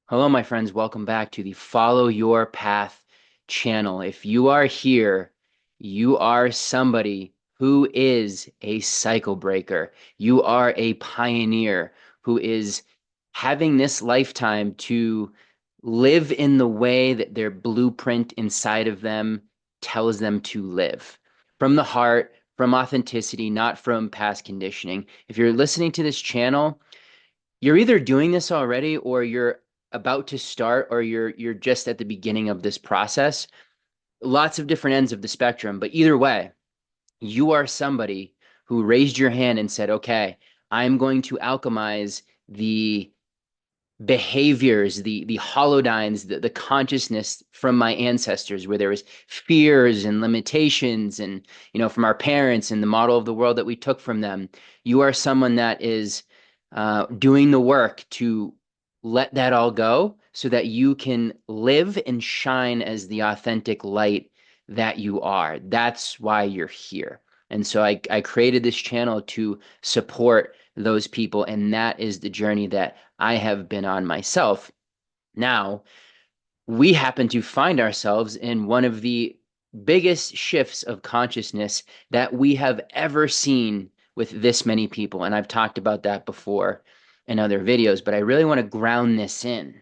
Hello, my friends. Welcome back to the Follow Your Path channel. If you are here, you are somebody who is a cycle breaker. You are a pioneer who is having this lifetime to live in the way that their blueprint inside of them tells them to live. From the heart, from authenticity, not from past conditioning. If you're listening to this channel, you're either doing this already or you're about to start or you're just at the beginning of this process. Lots of different ends of the spectrum, but either way, you are somebody who raised your hand and said, "Okay, I'm going to alchemize the behaviors, the holodynes, the consciousness from my ancestors, where there was fears and limitations, and from our parents and the model of the world that we took from them." You are someone that is doing the work to let that all go so that you can live and shine as the authentic light that you are. That's why you're here. And so I created this channel to support those people. And that is the journey that I have been on myself. Now, we happen to find ourselves in one of the biggest shifts of consciousness that we have ever seen with this many people. And I've talked about that before in other videos, but I really want to ground this in.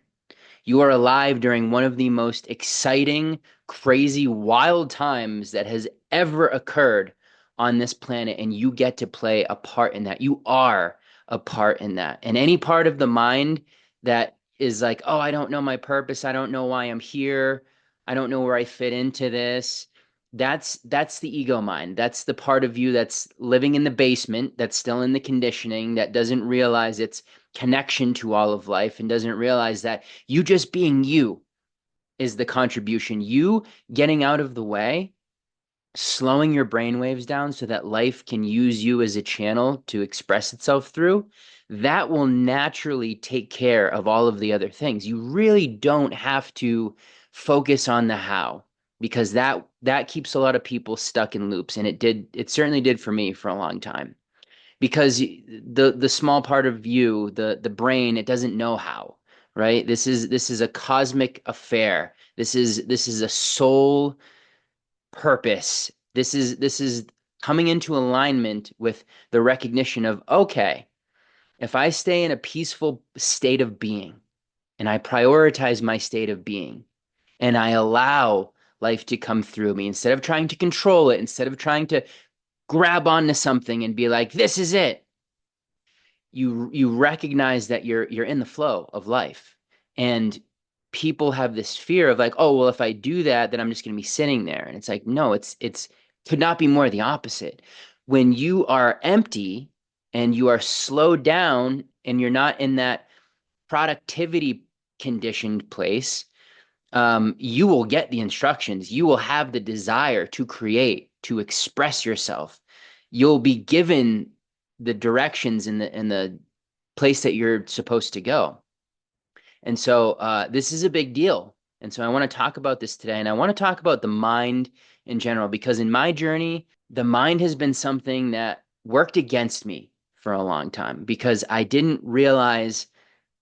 You are alive during one of the most exciting, crazy, wild times that has ever occurred on this planet, and you get to play a part in that. You are a part in that. And any part of the mind that is like, oh, I don't know my purpose, I don't know why I'm here, I don't know where I fit into this. That's the ego mind. That's the part of you that's living in the basement, that's still in the conditioning, that doesn't realize its connection to all of life and doesn't realize that you just being you is the contribution. You getting out of the way, slowing your brain waves down so that life can use you as a channel to express itself through, that will naturally take care of all of the other things. You really don't have to focus on the how, because that keeps a lot of people stuck in loops, and it certainly did for me for a long time, because the small part of you, the brain, it doesn't know how, right? This is a cosmic affair. This is a soul purpose. This is coming into alignment with the recognition of, okay, if I stay in a peaceful state of being and I prioritize my state of being and I allow life to come through me instead of trying to control it, instead of trying to grab onto something and be like, this is it, you recognize that you're in the flow of life. And people have this fear of like, oh, well, if I do that, then I'm just going to be sitting there. And it's like, no, it's could not be more the opposite. When you are empty and you are slowed down and you're not in that productivity conditioned place, you will get the instructions. You will have the desire to create, to express yourself. You'll be given the directions in the place that you're supposed to go. And so this is a big deal. And so I want to talk about this today. And I want to talk about the mind in general, because in my journey, the mind has been something that worked against me for a long time because I didn't realize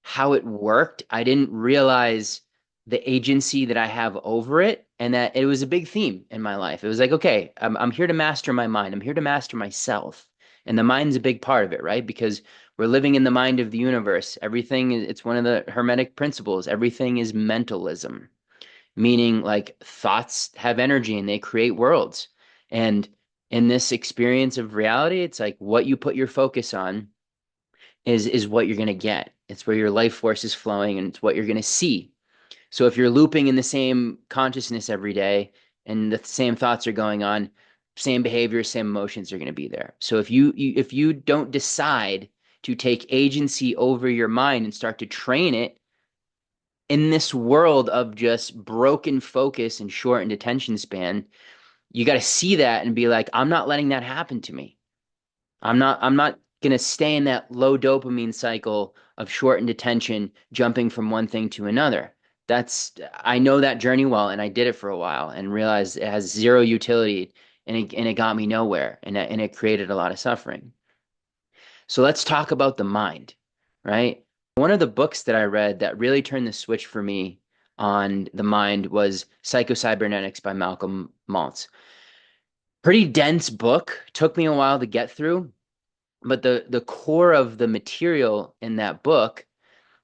how it worked. I didn't realize the agency that I have over it, and that it was a big theme in my life. It was like, okay, I'm here to master my mind. I'm here to master myself. And the mind's a big part of it, right? Because we're living in the mind of the universe. Everything, it's one of the Hermetic principles. Everything is mentalism, meaning like thoughts have energy and they create worlds. And in this experience of reality, it's like what you put your focus on is what you're going to get. It's where your life force is flowing and it's what you're going to see. So if you're looping in the same consciousness every day and the same thoughts are going on, same behaviors, same emotions are going to be there. So if you don't decide to take agency over your mind and start to train it in this world of just broken focus and shortened attention span, you got to see that and be like, I'm not letting that happen to me. I'm not going to stay in that low dopamine cycle of shortened attention, jumping from one thing to another. I know that journey well, and I did it for a while and realized it has zero utility, and it got me nowhere, and it created a lot of suffering. So let's talk about the mind, right? One of the books that I read that really turned the switch for me on the mind was Psycho-Cybernetics by Malcolm Maltz. Pretty dense book, took me a while to get through, but the core of the material in that book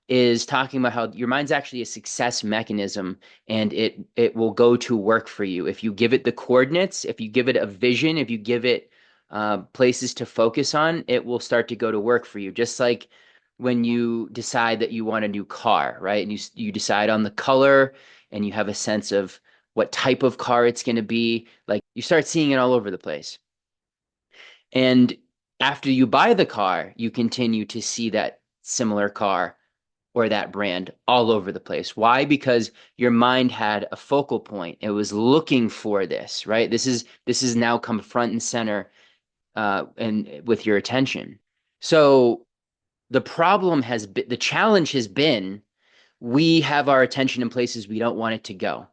is talking about how your mind's actually a success mechanism, and it will go to work for you if you give it the coordinates, if you give it a vision, if you give it places to focus on, it will start to go to work for you. Just like when you decide that you want a new car, right? And you decide on the color, and you have a sense of what type of car it's going to be. Like you start seeing it all over the place. And after you buy the car, you continue to see that similar car or that brand all over the place. Why? Because your mind had a focal point. It was looking for this, right? This is now come front and center and with your attention. So the challenge has been we have our attention in places we don't want it to go.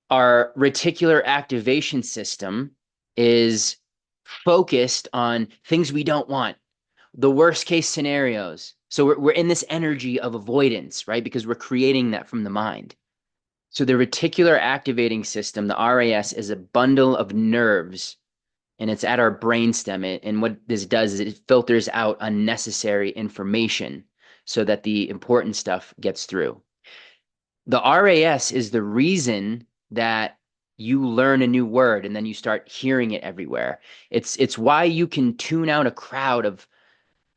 Our reticular activation system is focused on things we don't want, the worst case scenarios. So we're in this energy of avoidance, right? Because we're creating that from the mind. So the reticular activating system, the RAS, is a bundle of nerves, and it's at our brainstem. And what this does is it filters out unnecessary information so that the important stuff gets through. The RAS is the reason that you learn a new word and then you start hearing it everywhere. It's why you can tune out a crowd of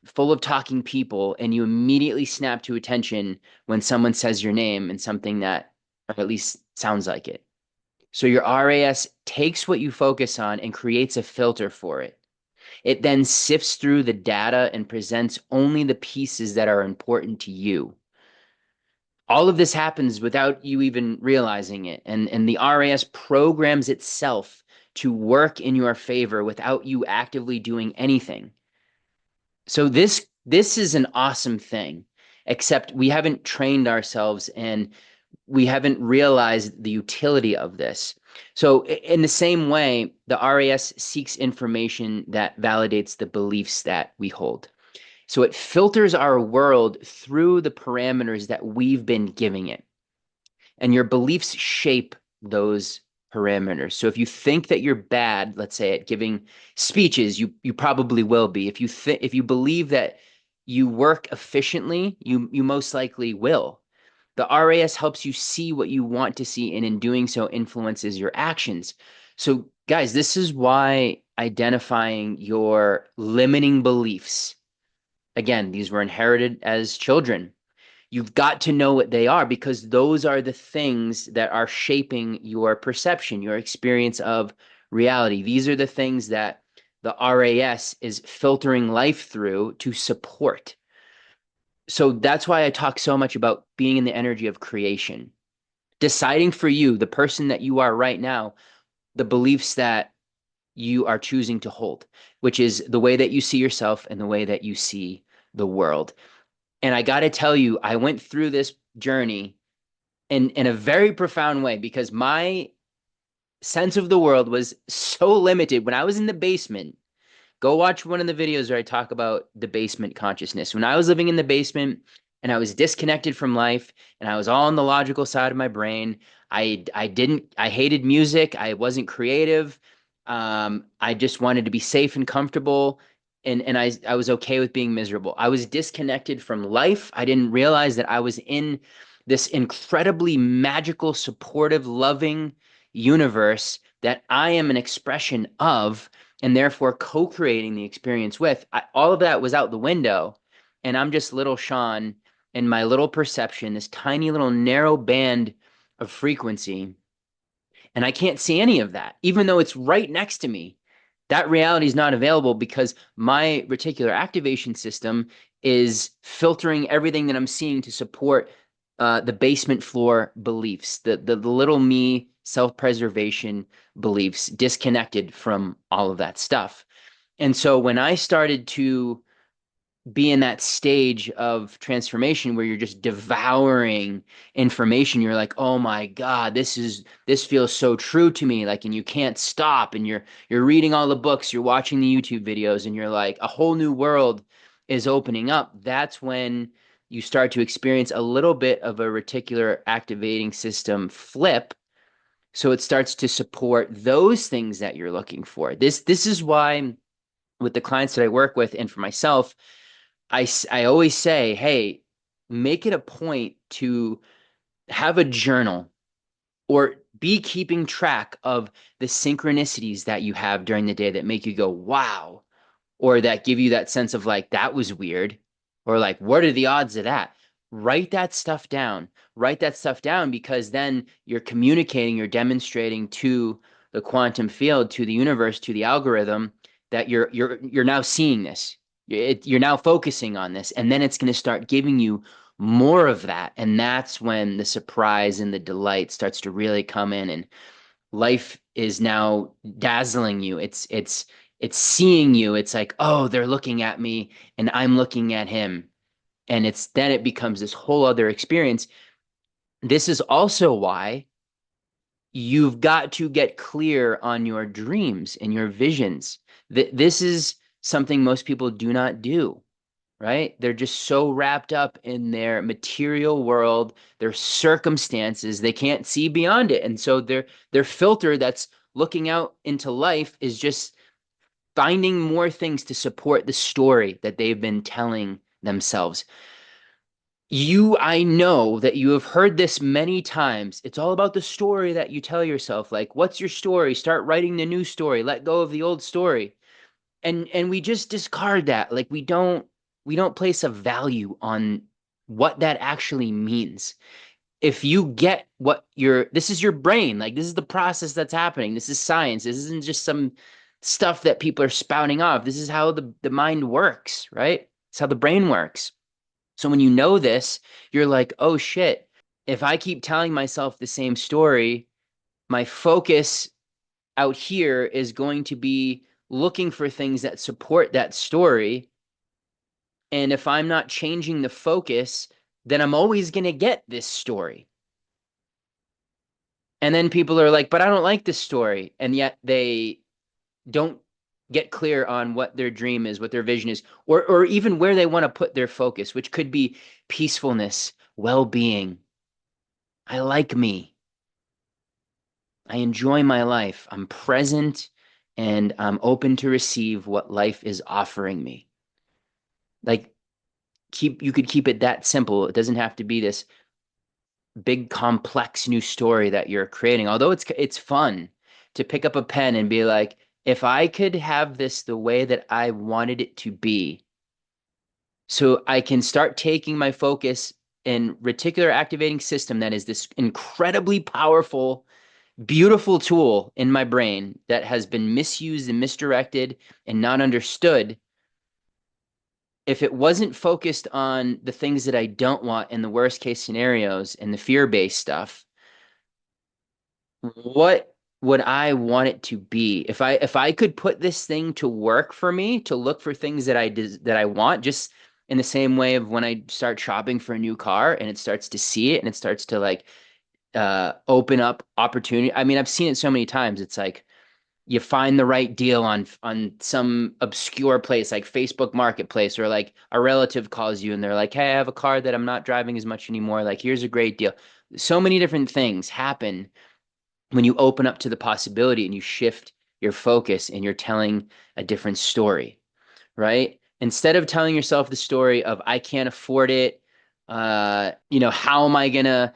full of talking people and you immediately snap to attention when someone says your name and something that, or at least sounds like it. So your RAS takes what you focus on and creates a filter for it. It then sifts through the data and presents only the pieces that are important to you. All of this happens without you even realizing it. And the RAS programs itself to work in your favor without you actively doing anything. So this is an awesome thing, except we haven't trained ourselves and we haven't realized the utility of this. So in the same way, the RAS seeks information that validates the beliefs that we hold. So it filters our world through the parameters that we've been giving it. And your beliefs shape those parameters. So if you think that you're bad, let's say at giving speeches, you probably will be. If you believe that you work efficiently, you most likely will. The RAS helps you see what you want to see, and in doing so influences your actions. So guys, this is why identifying your limiting beliefs, again, these were inherited as children. You've got to know what they are because those are the things that are shaping your perception, your experience of reality. These are the things that the RAS is filtering life through to support. So that's why I talk so much about being in the energy of creation, deciding for you, the person that you are right now, the beliefs that you are choosing to hold, which is the way that you see yourself and the way that you see the world. And I got to tell you, I went through this journey in a very profound way because my sense of the world was so limited. When I was in the basement, go watch one of the videos where I talk about the basement consciousness. When I was living in the basement and I was disconnected from life and I was all on the logical side of my brain, I hated music. I wasn't creative. I just wanted to be safe and comfortable. And I was okay with being miserable. I was disconnected from life. I didn't realize that I was in this incredibly magical, supportive, loving universe that I am an expression of and therefore co-creating the experience with. All of that was out the window, and I'm just little Sean in my little perception, this tiny little narrow band of frequency, and I can't see any of that, even though it's right next to me. That reality is not available because my reticular activation system is filtering everything that I'm seeing to support the basement floor beliefs, the little me self-preservation beliefs, disconnected from all of that stuff. And so when I started to be in that stage of transformation where you're just devouring information, you're like, oh my God, this feels so true to me. Like, and you can't stop, and you're reading all the books, you're watching the YouTube videos, and you're like, a whole new world is opening up. That's when you start to experience a little bit of a reticular activating system flip. So it starts to support those things that you're looking for. This is why with the clients that I work with and for myself, I always say, hey, make it a point to have a journal or be keeping track of the synchronicities that you have during the day that make you go, wow, or that give you that sense of like, that was weird, or like, what are the odds of that? Write that stuff down. Write that stuff down because then you're communicating, you're demonstrating to the quantum field, to the universe, to the algorithm that you're now seeing this. You're now focusing on this, and then it's going to start giving you more of that. And that's when the surprise and the delight starts to really come in, and life is now dazzling you. It's seeing you. It's like, oh, they're looking at me and I'm looking at him. And it's then it becomes this whole other experience. This is also why you've got to get clear on your dreams and your visions. This is something most people do not do, right? They're just so wrapped up in their material world, their circumstances, they can't see beyond it. And so their filter that's looking out into life is just finding more things to support the story that they've been telling themselves. I know that you have heard this many times. It's all about the story that you tell yourself. Like, what's your story? Start writing the new story. Let go of the old story. And we just discard that. Like we don't place a value on what that actually means. If you get what this is your brain, like this is the process that's happening. This is science. This isn't just some stuff that people are spouting off. This is how the mind works, right? It's how the brain works. So when you know this, you're like, oh shit, if I keep telling myself the same story, my focus out here is going to be looking for things that support that story. And if I'm not changing the focus, then I'm always going to get this story. And then people are like, but I don't like this story. And yet they don't get clear on what their dream is, what their vision is, or even where they want to put their focus, which could be peacefulness, well-being. I like me. I enjoy my life. I'm present and I'm open to receive what life is offering me. Like you could keep it that simple. It doesn't have to be this big complex new story that you're creating. Although it's fun to pick up a pen and be like, if I could have this the way that I wanted it to be, so I can start taking my focus in reticular activating system that is this incredibly powerful, beautiful tool in my brain that has been misused and misdirected and not understood. If it wasn't focused on the things that I don't want in the worst case scenarios and the fear-based stuff, what would I want it to be? If I could put this thing to work for me to look for things that I want, just in the same way of when I start shopping for a new car and it starts to see it and it starts to like open up opportunity. I mean, I've seen it so many times. It's like you find the right deal on some obscure place like Facebook Marketplace, or like a relative calls you and they're like, "Hey, I have a car that I'm not driving as much anymore. Like, here's a great deal." So many different things happen when you open up to the possibility and you shift your focus and you're telling a different story, right? Instead of telling yourself the story of I can't afford it, how am I gonna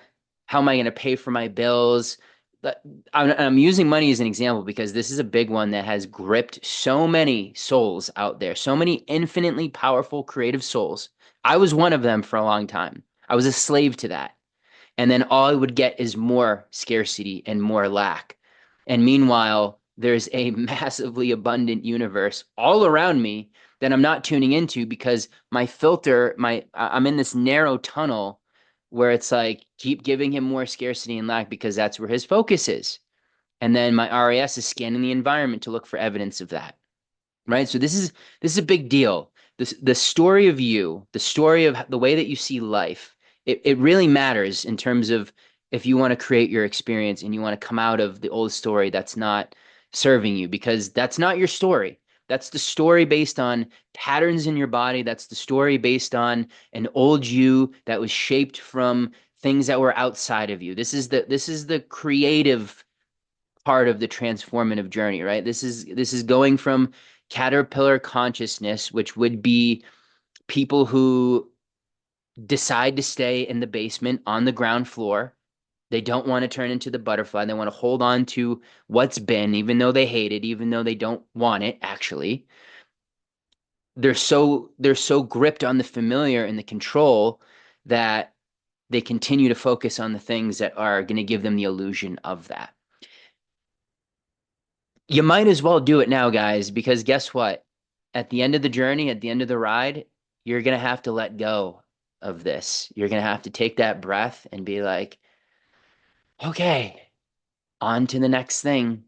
pay for my bills? But I'm using money as an example because this is a big one that has gripped so many souls out there, so many infinitely powerful creative souls. I was one of them for a long time. I was a slave to that. And then all I would get is more scarcity and more lack. And meanwhile, there's a massively abundant universe all around me that I'm not tuning into because my filter, I'm in this narrow tunnel where it's like keep giving him more scarcity and lack because that's where his focus is. And then my RAS is scanning the environment to look for evidence of that. Right? So this is a big deal. The story of you, the story of the way that you see life, it really matters in terms of if you want to create your experience and you want to come out of the old story that's not serving you because that's not your story. That's the story based on patterns in your body. That's the story based on an old you that was shaped from things that were outside of you. This is the creative part of the transformative journey, right? This is going from caterpillar consciousness, which would be people who decide to stay in the basement on the ground floor. They don't want to turn into the butterfly. They want to hold on to what's been, even though they hate it, even though they don't want it, actually. They're so gripped on the familiar and the control that they continue to focus on the things that are going to give them the illusion of that. You might as well do it now, guys, because guess what? At the end of the journey, at the end of the ride, you're going to have to let go of this. You're going to have to take that breath and be like, okay, on to the next thing,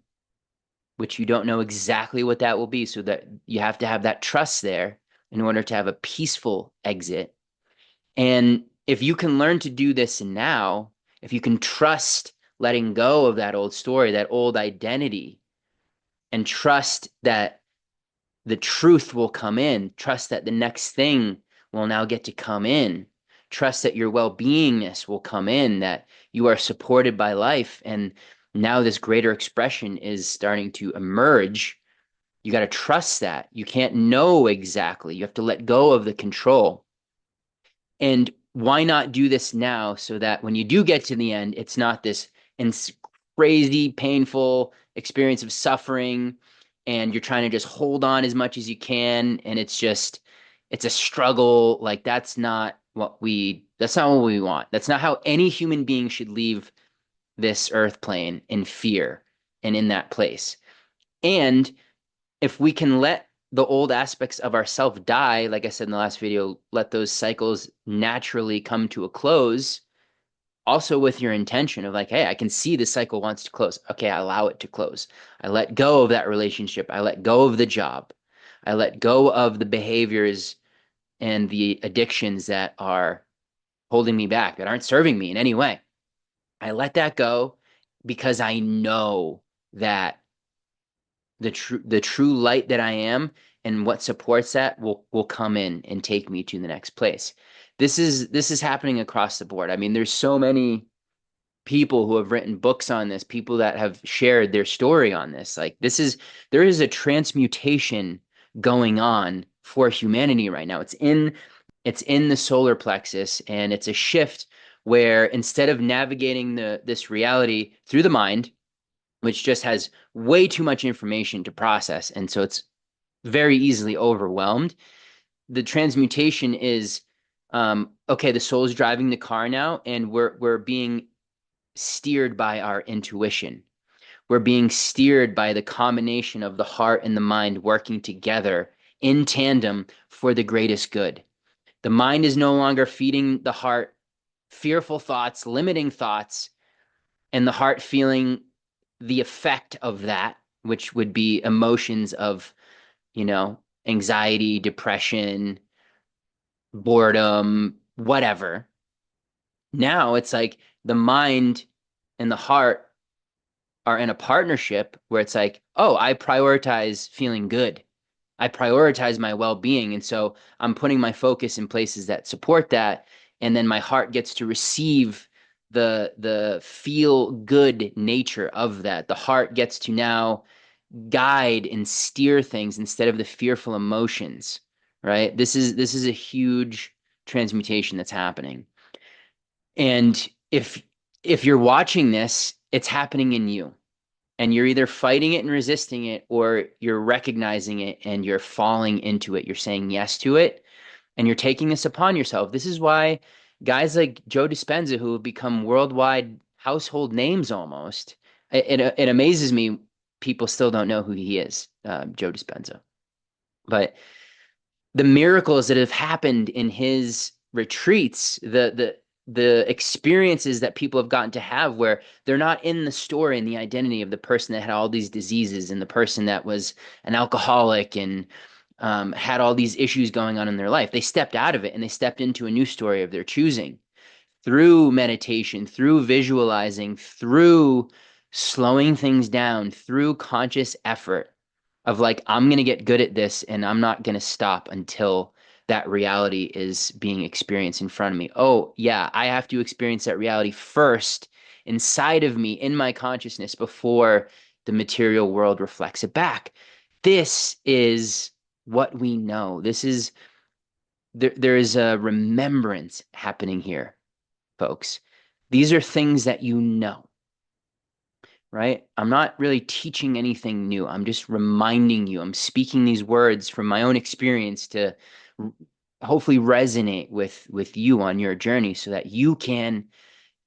which you don't know exactly what that will be. So that you have to have that trust there in order to have a peaceful exit. And if you can learn to do this now, if you can trust letting go of that old story, that old identity, and trust that the truth will come in, trust that the next thing will now get to come in, trust that your well-beingness will come in, that you are supported by life, and now this greater expression is starting to emerge. You got to trust that. You can't know exactly. You have to let go of the control. And why not do this now so that when you do get to the end, it's not this crazy, painful experience of suffering, and you're trying to just hold on as much as you can, and it's a struggle. Like that's not what we want. That's not how any human being should leave this earth plane, in fear and in that place. And if we can let the old aspects of ourself die, like I said in the last video, let those cycles naturally come to a close, also with your intention of like, hey, I can see the cycle wants to close. Okay, I allow it to close. I let go of that relationship. I let go of the job. I let go of the behaviors and the addictions that are holding me back, that aren't serving me in any way. I let that go because I know that the true light that I am and what supports that will come in and take me to the next place. This is happening across the board. I mean, there's so many people who have written books on this, people that have shared their story on this. Like there is a transmutation going on for humanity right now. It's in the solar plexus, and it's a shift where instead of navigating this reality through the mind, which just has way too much information to process, and so it's very easily overwhelmed. The transmutation is okay, the soul is driving the car now, and we're being steered by our intuition. We're being steered by the combination of the heart and the mind working together in tandem for the greatest good. The mind is no longer feeding the heart fearful thoughts, limiting thoughts, and the heart feeling the effect of that, which would be emotions of, anxiety, depression, boredom, whatever. Now it's like the mind and the heart are in a partnership where it's like, oh, I prioritize feeling good. I prioritize my well-being. And so I'm putting my focus in places that support that. And then my heart gets to receive the feel good nature of that. The heart gets to now guide and steer things instead of the fearful emotions, right? This is a huge transmutation that's happening. And if you're watching this, it's happening in you. And you're either fighting it and resisting it, or you're recognizing it and you're falling into it. You're saying yes to it, and you're taking this upon yourself. This is why guys like Joe Dispenza, who have become worldwide household names almost, it amazes me people still don't know who he is, Joe Dispenza. But the miracles that have happened in his retreats, the experiences that people have gotten to have where they're not in the story and the identity of the person that had all these diseases and the person that was an alcoholic and had all these issues going on in their life. They stepped out of it and they stepped into a new story of their choosing through meditation, through visualizing, through slowing things down, through conscious effort. of like, I'm going to get good at this and I'm not going to stop until that reality is being experienced in front of me. Oh, yeah, I have to experience that reality first inside of me in my consciousness before the material world reflects it back. This is what we know. There is a remembrance happening here, folks. These are things that you know, right? I'm not really teaching anything new. I'm just reminding you. I'm speaking these words from my own experience to hopefully resonate with you on your journey so that you can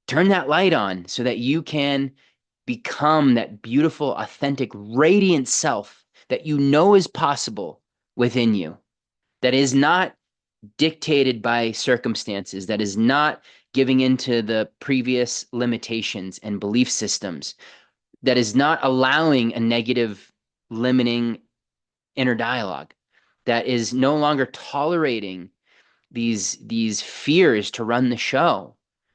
turn that light on, so that you can become that beautiful, authentic, radiant self that you know is possible within you, that is not dictated by circumstances, that is not giving into the previous limitations and belief systems, that is not allowing a negative, limiting inner dialogue, that is no longer tolerating these fears to run the show.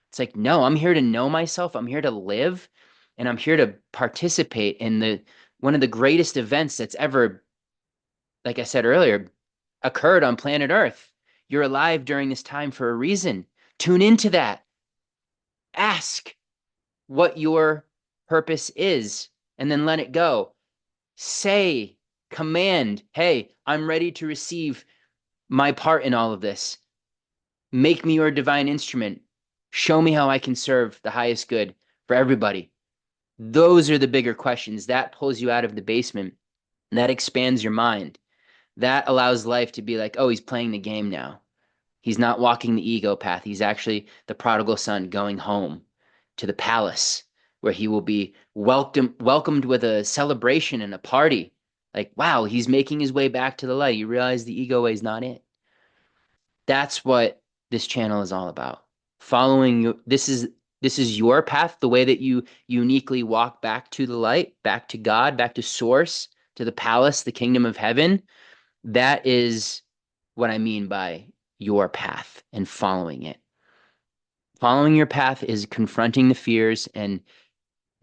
It's like, no, I'm here to know myself. I'm here to live, and I'm here to participate in the one of the greatest events that's ever, like I said earlier, occurred on planet Earth. You're alive during this time for a reason. Tune into that. Ask what your purpose is, and then let it go. Say, command, hey, I'm ready to receive my part in all of this. Make me your divine instrument. Show me how I can serve the highest good for everybody. Those are the bigger questions. That pulls you out of the basement. That expands your mind. That allows life to be like, oh, he's playing the game now. He's not walking the ego path. He's actually the prodigal son going home to the palace where he will be welcomed with a celebration and a party. Like, wow, he's making his way back to the light. You realize the ego way is not it. That's what this channel is all about. Following you, this is your path, the way that you uniquely walk back to the light, back to God, back to source, to the palace, the kingdom of heaven. That is what I mean by your path and following it. Following your path is confronting the fears and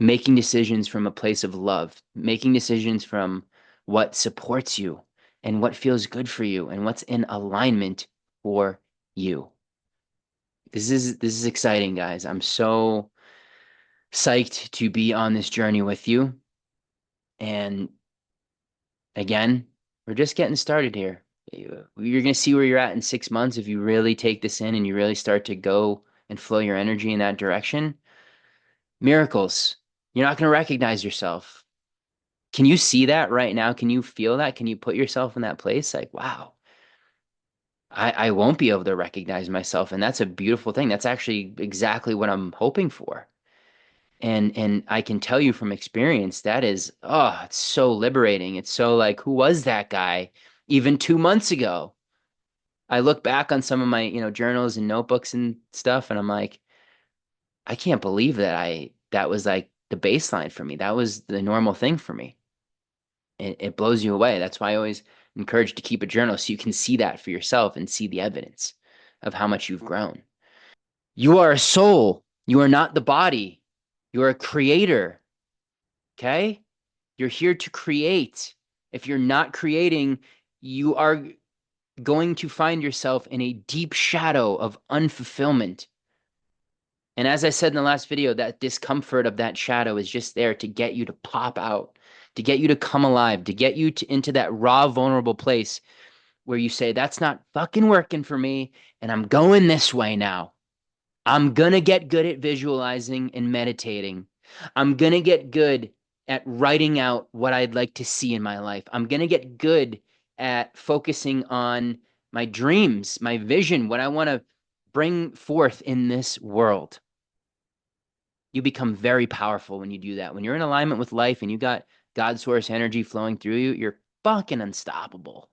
making decisions from a place of love, making decisions from what supports you and what feels good for you and what's in alignment for you. This is exciting, guys. I'm so psyched to be on this journey with you. And again, we're just getting started here. You're going to see where you're at in 6 months if you really take this in and you really start to go and flow your energy in that direction. Miracles. You're not going to recognize yourself. Can you see that right now? Can you feel that? Can you put yourself in that place? Like, wow, I won't be able to recognize myself. And that's a beautiful thing. That's actually exactly what I'm hoping for. And I can tell you from experience, that is, oh, it's so liberating. It's so like, who was that guy even 2 months ago? I look back on some of my, journals and notebooks and stuff, and I'm like, I can't believe that was like the baseline for me. That was the normal thing for me. It blows you away. That's why I always encourage to keep a journal so you can see that for yourself and see the evidence of how much you've grown. You are a soul. You are not the body. You are a creator. Okay? You're here to create. If you're not creating, you are going to find yourself in a deep shadow of unfulfillment. And as I said in the last video, that discomfort of that shadow is just there to get you to pop out, to get you to come alive, to get you into that raw, vulnerable place where you say, that's not fucking working for me, and I'm going this way now. I'm gonna get good at visualizing and meditating. I'm gonna get good at writing out what I'd like to see in my life. I'm gonna get good at focusing on my dreams, my vision, what I want to bring forth in this world. You become very powerful when you do that. When you're in alignment with life and you got God source energy flowing through you, you're fucking unstoppable,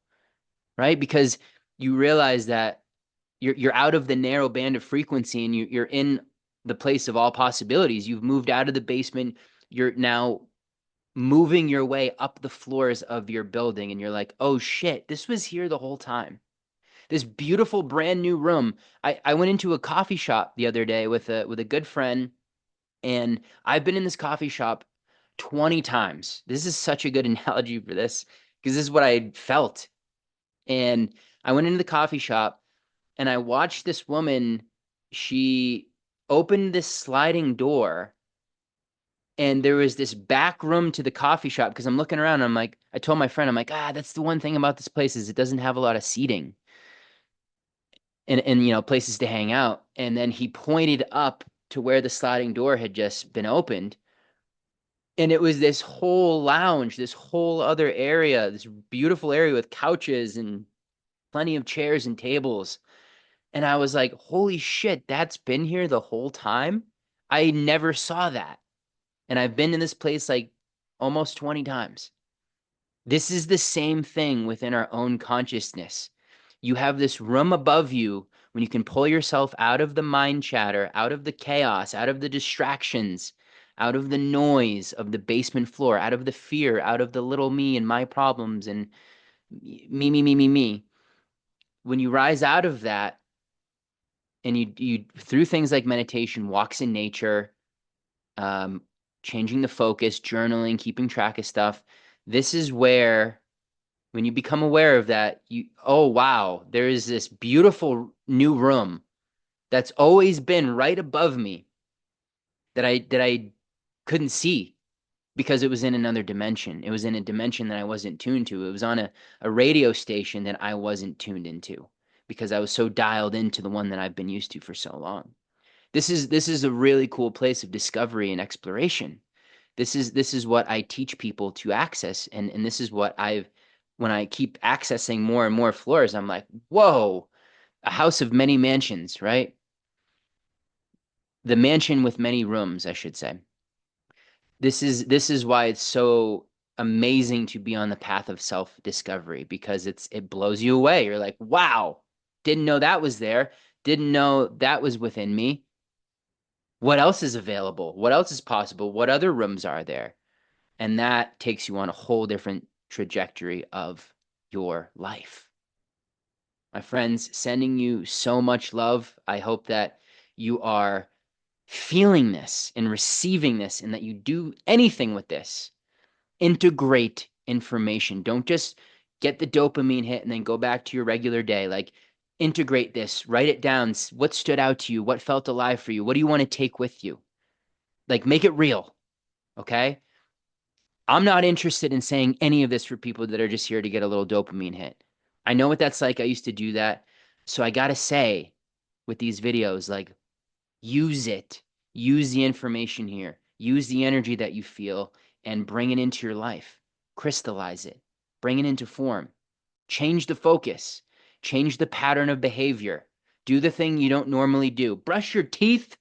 right? Because you realize that you're out of the narrow band of frequency and you're in the place of all possibilities. You've moved out of the basement. You're now moving your way up the floors of your building, and you're like, oh shit, this was here the whole time. This beautiful brand new room. I went into a coffee shop the other day with a good friend, and I've been in this coffee shop 20 times. This is such a good analogy for this. because this is what I felt. And I went into the coffee shop and I watched this woman. She opened this sliding door and there was this back room to the coffee shop because I'm looking around. And I'm like, I told my friend, I'm like, that's the one thing about this place is it doesn't have a lot of seating and places to hang out. And then he pointed up to where the sliding door had just been opened. And it was this whole lounge, this whole other area, this beautiful area with couches and plenty of chairs and tables. And I was like, holy shit, that's been here the whole time. I never saw that. And I've been in this place like almost 20 times. This is the same thing within our own consciousness. You have this room above you when you can pull yourself out of the mind chatter, out of the chaos, out of the distractions, out of the noise of the basement floor, out of the fear, out of the little me and my problems and me, me, me, me, me. When you rise out of that and you through things like meditation, walks in nature, um, changing the focus, journaling, keeping track of stuff, this is where when you become aware of that, oh wow, there is this beautiful new room that's always been right above me that I couldn't see because it was in another dimension. It was in a dimension that I wasn't tuned to. It was on a radio station that I wasn't tuned into because I was so dialed into the one that I've been used to for so long. This is a really cool place of discovery and exploration. This is what I teach people to access, and this is what I've when I keep accessing more and more floors, I'm like, whoa, a house of many mansions, right? The mansion with many rooms, I should say. This is why it's so amazing to be on the path of self-discovery because it blows you away. You're like, wow, didn't know that was there, didn't know that was within me. What else is available? What else is possible? What other rooms are there? And that takes you on a whole different trajectory of your life. My friends, sending you so much love. I hope that you are feeling this and receiving this and that you do anything with this. Integrate information. Don't just get the dopamine hit and then go back to your regular day. Like, integrate this, write it down. What stood out to you? What felt alive for you? What do you want to take with you? Like, make it real. Okay. I'm not interested in saying any of this for people that are just here to get a little dopamine hit. I know what that's like. I used to do that. So I got to say with these videos, like, use it, use the information here, use the energy that you feel and bring it into your life, crystallize it, bring it into form, change the focus, change the pattern of behavior, do the thing you don't normally do. Brush your teeth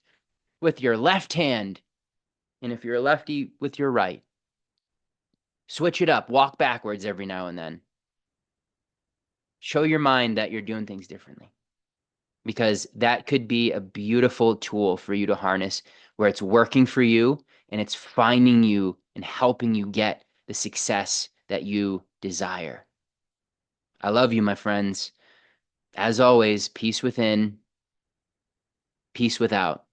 with your left hand. And if you're a lefty, with your right. Switch it up. Walk backwards every now and then. Show your mind that you're doing things differently because that could be a beautiful tool for you to harness where it's working for you and it's finding you and helping you get the success that you desire. I love you, my friends. As always, peace within, peace without.